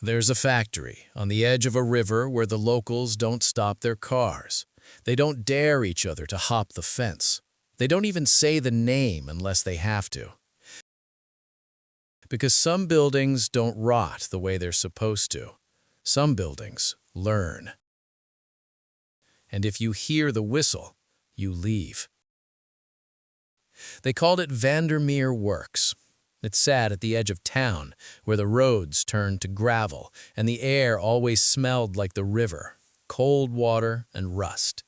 There's a factory on the edge of a river where the locals don't stop their cars. They don't dare each other to hop the fence. They don't even say the name unless they have to. Because some buildings don't rot the way they're supposed to. Some buildings learn. And if you hear the whistle, you leave. They called it Vandermere Works. It sat at the edge of town, where the roads turned to gravel, and the air always smelled like the river, cold water and rust.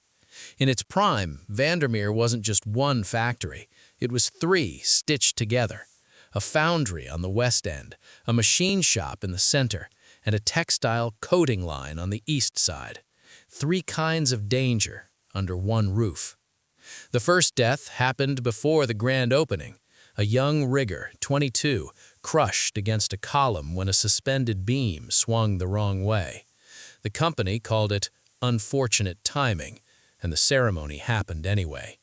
In its prime, Vandermere wasn't just one factory. It was three stitched together. A foundry on the west end, a machine shop in the center, and a textile coating line on the east side. Three kinds of danger under one roof. The first death happened before the grand opening. A young rigger, 22, crushed against a column when a suspended beam swung the wrong way. The company called it unfortunate timing, and the ceremony happened anyway.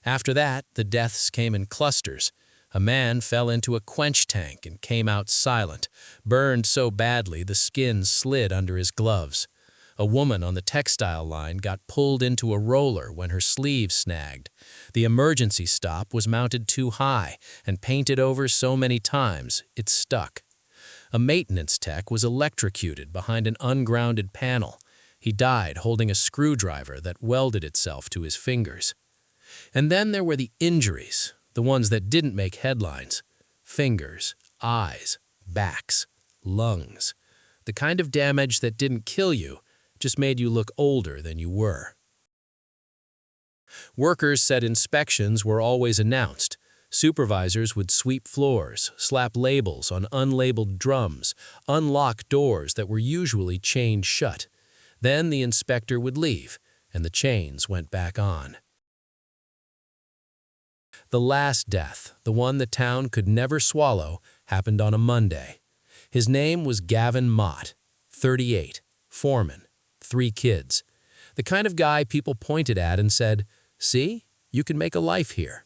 After that, the deaths came in clusters. A man fell into a quench tank and came out silent, burned so badly the skin slid under his gloves. A woman on the textile line got pulled into a roller when her sleeve snagged. The emergency stop was mounted too high and painted over so many times it stuck. A maintenance tech was electrocuted behind an ungrounded panel. He died holding a screwdriver that welded itself to his fingers. And then there were the injuries, the ones that didn't make headlines. Fingers, eyes, backs, lungs. The kind of damage that didn't kill you, just made you look older than you were. Workers said inspections were always announced. Supervisors would sweep floors, slap labels on unlabeled drums, unlock doors that were usually chained shut. Then the inspector would leave, and the chains went back on. The last death, the one the town could never swallow, happened on a Monday. His name was Gavin Mott, 38, foreman, 3 kids. The kind of guy people pointed at and said, "See, you can make a life here."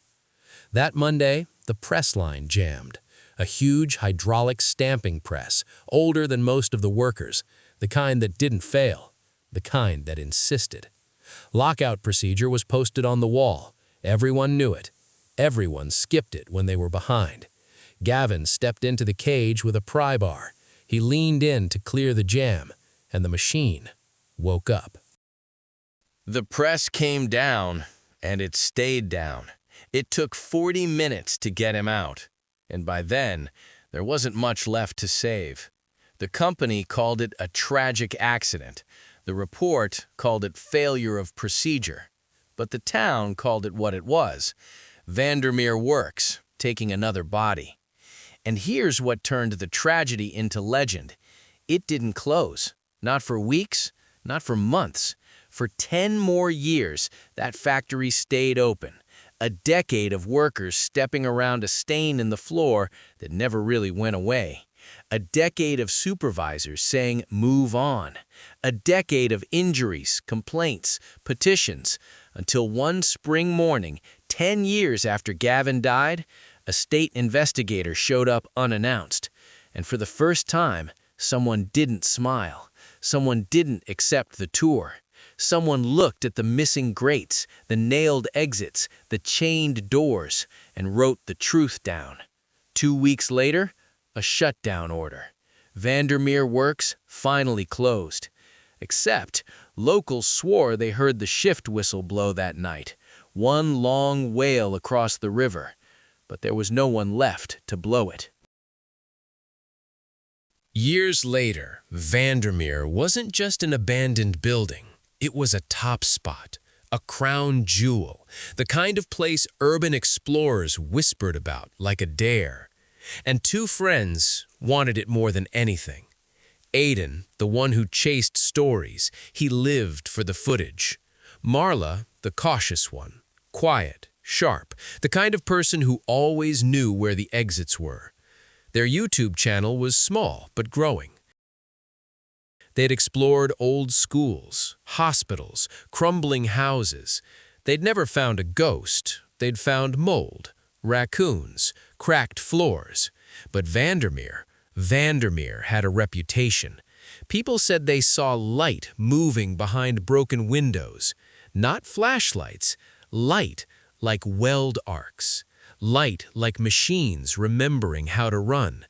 That Monday, the press line jammed. A huge hydraulic stamping press, older than most of the workers, the kind that didn't fail, the kind that insisted. Lockout procedure was posted on the wall. Everyone knew it. Everyone skipped it when they were behind. Gavin stepped into the cage with a pry bar. He leaned in to clear the jam, and the machine woke up. The press came down, and it stayed down. It took 40 minutes to get him out, and by then, there wasn't much left to save. The company called it a tragic accident. The report called it failure of procedure. But the town called it what it was, Vandermere Works, taking another body. And here's what turned the tragedy into legend. It didn't close. Not for weeks, not for months. For 10 more years, that factory stayed open. A decade of workers stepping around a stain in the floor that never really went away. A decade of supervisors saying, "Move on." A decade of injuries, complaints, petitions, until one spring morning, 10 years after Gavin died, a state investigator showed up unannounced. And for the first time, someone didn't smile. Someone didn't accept the tour. Someone looked at the missing grates, the nailed exits, the chained doors, and wrote the truth down. 2 weeks later, a shutdown order. Vandermere Works finally closed. Except, locals swore they heard the shift whistle blow that night. One long wail across the river. But there was no one left to blow it. Years later, Vandermere wasn't just an abandoned building. It was a top spot, a crown jewel, the kind of place urban explorers whispered about like a dare. And 2 friends wanted it more than anything. Aiden, the one who chased stories, he lived for the footage. Marla, the cautious one, quiet, sharp, the kind of person who always knew where the exits were. Their YouTube channel was small but growing. They'd explored old schools, hospitals, crumbling houses. They'd never found a ghost. They'd found mold, raccoons, cracked floors. But Vandermere, Vandermere had a reputation. People said they saw light moving behind broken windows. Not flashlights, light like weld arcs. Light like machines remembering how to run.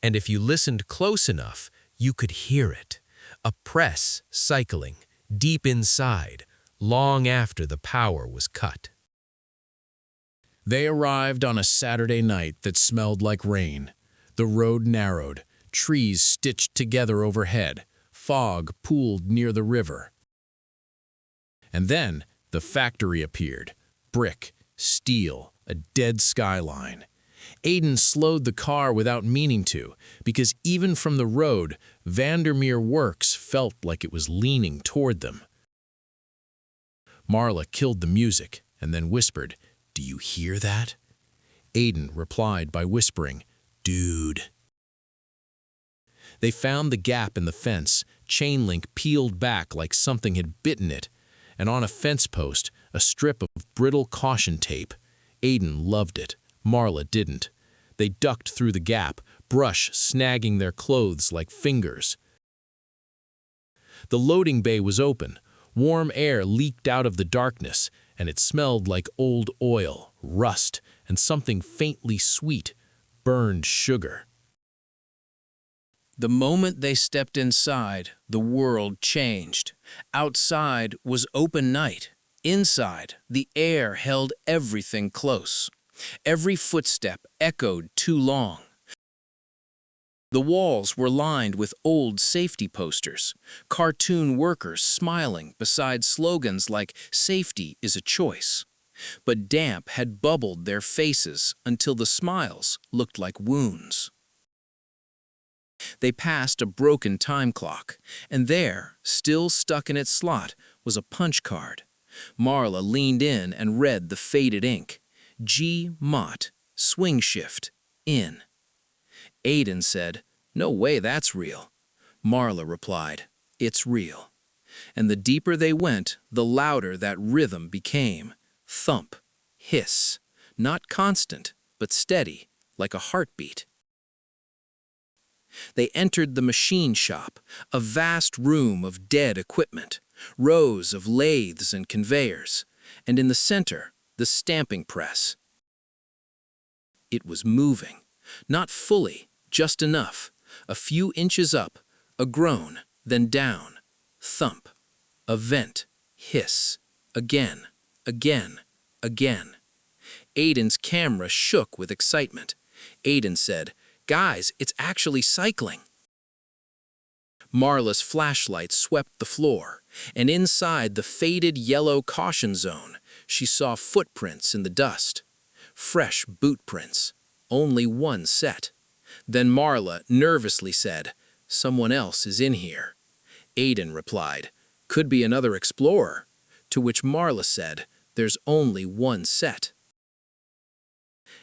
And if you listened close enough, you could hear it. A press cycling, deep inside, long after the power was cut. They arrived on a Saturday night that smelled like rain. The road narrowed, trees stitched together overhead, fog pooled near the river. And then the factory appeared. Brick, steel, a dead skyline. Aiden slowed the car without meaning to, because even from the road, Vandermere Works felt like it was leaning toward them. Marla killed the music and then whispered, "Do you hear that?" Aiden replied by whispering, "Dude." They found the gap in the fence, chain link peeled back like something had bitten it, and on a fence post, a strip of brittle caution tape. Aiden loved it. Marla didn't. They ducked through the gap, brush snagging their clothes like fingers. The loading bay was open. Warm air leaked out of the darkness, and it smelled like old oil, rust, and something faintly sweet, burned sugar. The moment they stepped inside, the world changed. Outside was open night. Inside, the air held everything close. Every footstep echoed too long. The walls were lined with old safety posters, cartoon workers smiling beside slogans like "Safety is a choice." But damp had bubbled their faces until the smiles looked like wounds. They passed a broken time clock, and there, still stuck in its slot, was a punch card. Marla leaned in and read the faded ink. G. Mott, swing shift, in. Aiden said, "No way that's real." Marla replied, "It's real." And the deeper they went, the louder that rhythm became. Thump, hiss, not constant, but steady, like a heartbeat. They entered the machine shop, a vast room of dead equipment, rows of lathes and conveyors, and in the center, the stamping press. It was moving, not fully, just enough, a few inches up, a groan, then down, thump, a vent, hiss, again, again, again. Aiden's camera shook with excitement. Aiden said, "Guys, it's actually cycling." Marla's flashlight swept the floor, and inside the faded yellow caution zone, she saw footprints in the dust. Fresh boot prints, only one set. Then Marla nervously said, "Someone else is in here." Aiden replied, "Could be another explorer," to which Marla said, "There's only one set."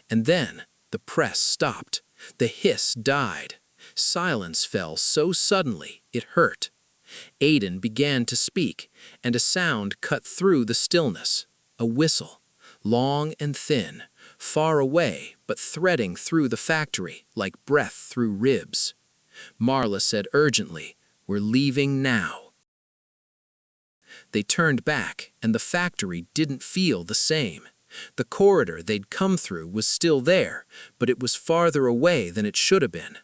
And then the press stopped. The hiss died. Silence fell so suddenly it hurt. Aiden began to speak, and a sound cut through the stillness. A whistle, long and thin, far away but threading through the factory like breath through ribs. Marla said urgently, "We're leaving now." They turned back, and the factory didn't feel the same. The corridor they'd come through was still there, but it was farther away than it should have been.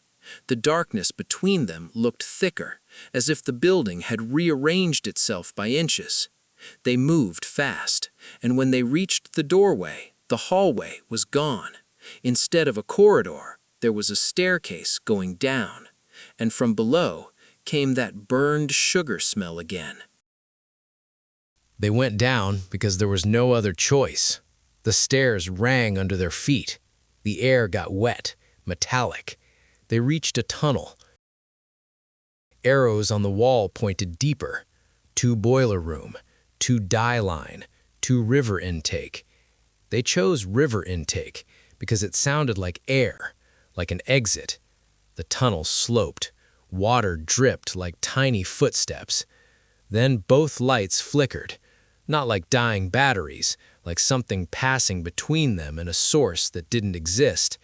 The darkness between them looked thicker, as if the building had rearranged itself by inches. They moved fast, and when they reached the doorway, the hallway was gone. Instead of a corridor, there was a staircase going down, and from below came that burned sugar smell again. They went down because there was no other choice. The stairs rang under their feet. The air got wet, metallic. They reached a tunnel. Arrows on the wall pointed deeper. To boiler room, to dye line, to river intake. They chose river intake because it sounded like air, like an exit. The tunnel sloped. Water dripped like tiny footsteps. Then both lights flickered, not like dying batteries, like something passing between them and a source that didn't exist.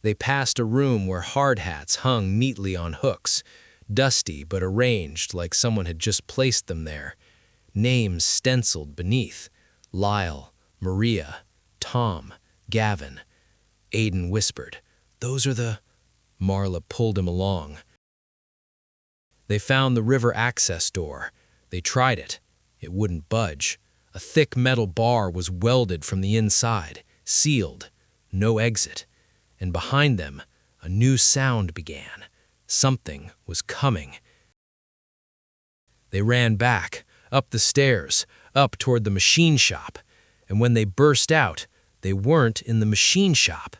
They passed a room where hard hats hung neatly on hooks, dusty but arranged like someone had just placed them there. Names stenciled beneath: Lyle, Maria, Tom, Gavin. Aiden whispered, "Those are the—" Marla pulled him along. They found the river access door. They tried it. It wouldn't budge. A thick metal bar was welded from the inside, sealed, no exit. And behind them, a new sound began. Something was coming. They ran back, up the stairs, up toward the machine shop. And when they burst out, they weren't in the machine shop.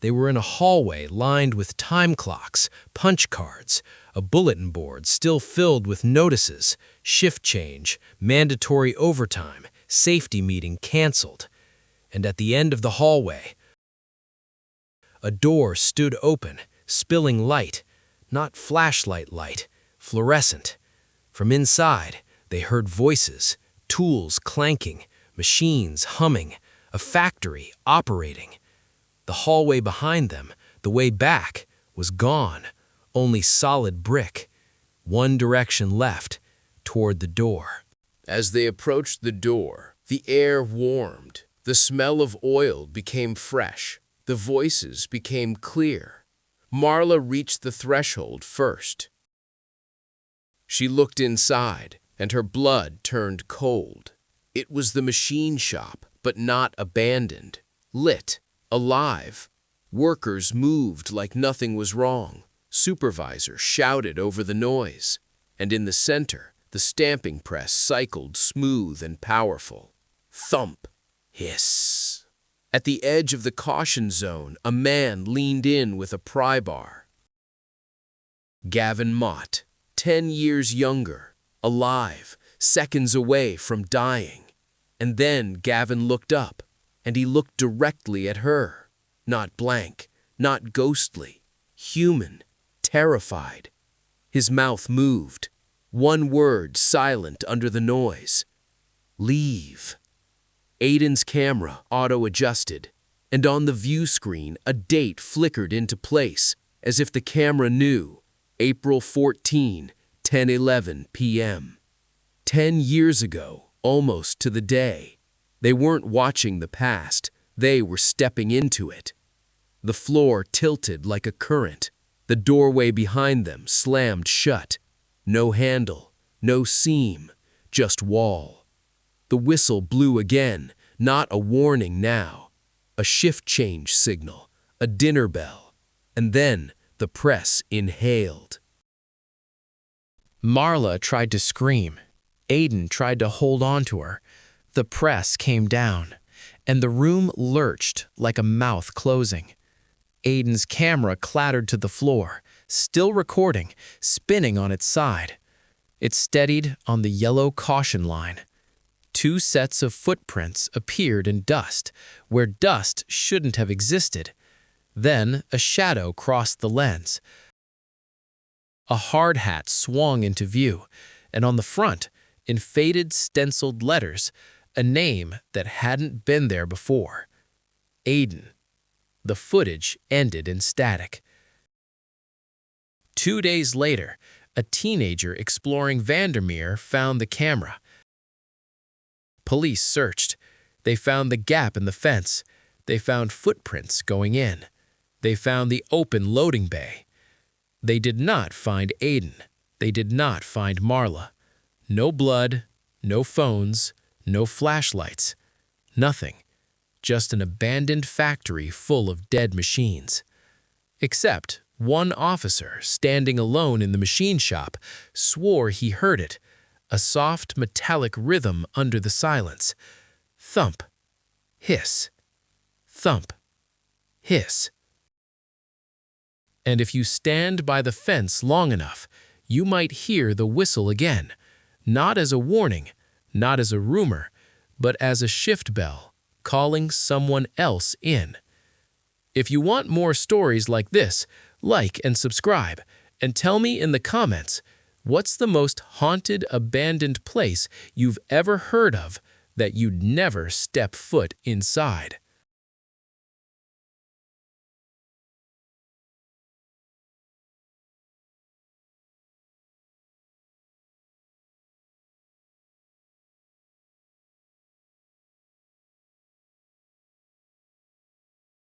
They were in a hallway lined with time clocks, punch cards, a bulletin board still filled with notices: shift change, mandatory overtime, safety meeting canceled. And at the end of the hallway, a door stood open, spilling light, not flashlight light, fluorescent. From inside, they heard voices, tools clanking, machines humming, a factory operating. The hallway behind them, the way back, was gone, only solid brick. One direction left, toward the door. As they approached the door, the air warmed. The smell of oil became fresh. The voices became clear. Marla reached the threshold first. She looked inside, and her blood turned cold. It was the machine shop, but not abandoned. Lit. Alive. Workers moved like nothing was wrong. Supervisors shouted over the noise. And in the center, the stamping press cycled smooth and powerful. Thump. Hiss. At the edge of the caution zone, a man leaned in with a pry bar. Gavin Mott, 10 years younger, alive, seconds away from dying. And then Gavin looked up. And he looked directly at her, not blank, not ghostly, human, terrified. His mouth moved, one word silent under the noise: leave. Aiden's camera auto-adjusted, and on the view screen a date flickered into place, as if the camera knew: April 14, 10:11 p.m. 10 years ago, almost to the day. They weren't watching the past, they were stepping into it. The floor tilted like a current. The doorway behind them slammed shut. No handle, no seam, just wall. The whistle blew again, not a warning now. A shift change signal, a dinner bell. And then the press inhaled. Marla tried to scream. Aiden tried to hold on to her. The press came down, and the room lurched like a mouth closing. Aiden's camera clattered to the floor, still recording, spinning on its side. It steadied on the yellow caution line. 2 sets of footprints appeared in dust, where dust shouldn't have existed. Then a shadow crossed the lens. A hard hat swung into view, and on the front, in faded stenciled letters, a name that hadn't been there before: Aiden. The footage ended in static. 2 days later, a teenager exploring Vandermere found the camera. Police searched. They found the gap in the fence. They found footprints going in. They found the open loading bay. They did not find Aiden. They did not find Marla. No blood, no phones, no flashlights, nothing. Just an abandoned factory full of dead machines. Except one officer, standing alone in the machine shop, swore he heard it, a soft metallic rhythm under the silence. Thump, hiss, thump, hiss. And if you stand by the fence long enough, you might hear the whistle again, not as a warning, not as a rumor, but as a shift bell, calling someone else in. If you want more stories like this, like and subscribe, and tell me in the comments, what's the most haunted, abandoned place you've ever heard of that you'd never step foot inside?